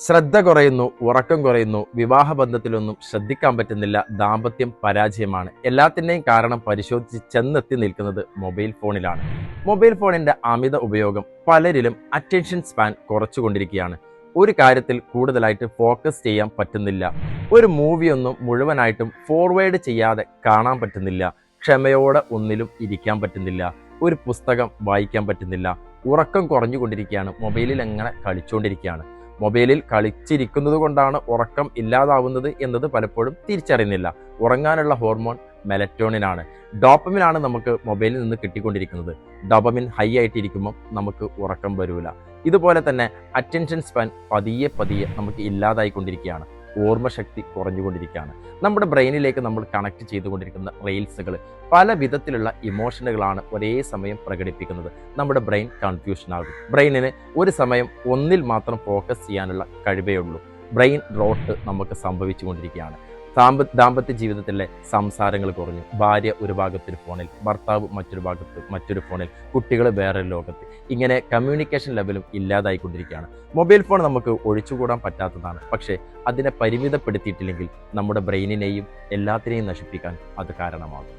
ശ്രദ്ധ കുറയുന്നു, ഉറക്കം കുറയുന്നു, വിവാഹബന്ധത്തിലൊന്നും ശ്രദ്ധിക്കാൻ പറ്റുന്നില്ല, ദാമ്പത്യം പരാജയമാണ്. എല്ലാത്തിൻ്റെയും കാരണം പരിശോധിച്ച് ചെന്നെത്തി നിൽക്കുന്നത് മൊബൈൽ ഫോണിലാണ്. മൊബൈൽ ഫോണിൻ്റെ അമിത ഉപയോഗം പലരിലും അറ്റൻഷൻ സ്പാൻ കുറച്ചുകൊണ്ടിരിക്കുകയാണ്. ഒരു കാര്യത്തിൽ കൂടുതലായിട്ട് ഫോക്കസ് ചെയ്യാൻ പറ്റുന്നില്ല. ഒരു മൂവിയൊന്നും മുഴുവനായിട്ടും ഫോർവേഡ് ചെയ്യാതെ കാണാൻ പറ്റുന്നില്ല. ക്ഷമയോടെ ഒന്നിലും ഇരിക്കാൻ പറ്റുന്നില്ല. ഒരു പുസ്തകം വായിക്കാൻ പറ്റുന്നില്ല. ഉറക്കം കുറഞ്ഞുകൊണ്ടിരിക്കുകയാണ്. മൊബൈലിൽ എങ്ങനെ കളിച്ചുകൊണ്ടിരിക്കുകയാണ്. മൊബൈലിൽ കളിച്ചിരിക്കുന്നത് കൊണ്ടാണ് ഉറക്കം ഇല്ലാതാവുന്നത് എന്നത് പലപ്പോഴും തിരിച്ചറിയുന്നില്ല. ഉറങ്ങാനുള്ള ഹോർമോൺ മെലറ്റോണിനാണ്. ഡോപ്പമിനാണ് നമുക്ക് മൊബൈലിൽ നിന്ന് കിട്ടിക്കൊണ്ടിരിക്കുന്നത്. ഡോപ്പമിൻ ഹൈ ആയിട്ടിരിക്കുമ്പോൾ നമുക്ക് ഉറക്കം വരൂല. ഇതുപോലെ തന്നെ അറ്റൻഷൻ സ്പാൻ പതിയെ പതിയെ നമുക്ക് ഇല്ലാതായിക്കൊണ്ടിരിക്കുകയാണ്. ഓർമ്മശക്തി കുറഞ്ഞുകൊണ്ടിരിക്കുകയാണ്. നമ്മുടെ ബ്രെയിനിലേക്ക് നമ്മൾ കണക്ട് ചെയ്തുകൊണ്ടിരിക്കുന്ന റീൽസുകൾ പല വിധത്തിലുള്ള ഇമോഷനുകളാണ് ഒരേ സമയം പ്രകടിപ്പിക്കുന്നത്. നമ്മുടെ ബ്രെയിൻ കൺഫ്യൂഷൻ ആകും. ബ്രെയിനിന് ഒരു സമയം ഒന്നിൽ മാത്രം ഫോക്കസ് ചെയ്യാനുള്ള കഴിവേ ഉള്ളൂ. ബ്രെയിൻ റോട്ട് നമുക്ക് സംഭവിച്ചുകൊണ്ടിരിക്കുകയാണ്. ദാമ്പത്യ ജീവിതത്തിലെ സംസാരങ്ങൾ കുറഞ്ഞു. ഭാര്യ ഒരു ഭാഗത്തൊരു ഫോണിൽ, ഭർത്താവ് മറ്റൊരു ഫോണിൽ, കുട്ടികൾ വേറെ ലോകത്ത്. ഇങ്ങനെ കമ്മ്യൂണിക്കേഷൻ ലെവലും ഇല്ലാതായിക്കൊണ്ടിരിക്കുകയാണ്. മൊബൈൽ ഫോൺ നമുക്ക് ഒഴിച്ചുകൂടാൻ പറ്റാത്തതാണ്. പക്ഷേ അതിനെ പരിമിതപ്പെടുത്തിയിട്ടില്ലെങ്കിൽ നമ്മുടെ ബ്രെയിനിനെയും എല്ലാത്തിനെയും നശിപ്പിക്കാൻ അത് കാരണമാകും.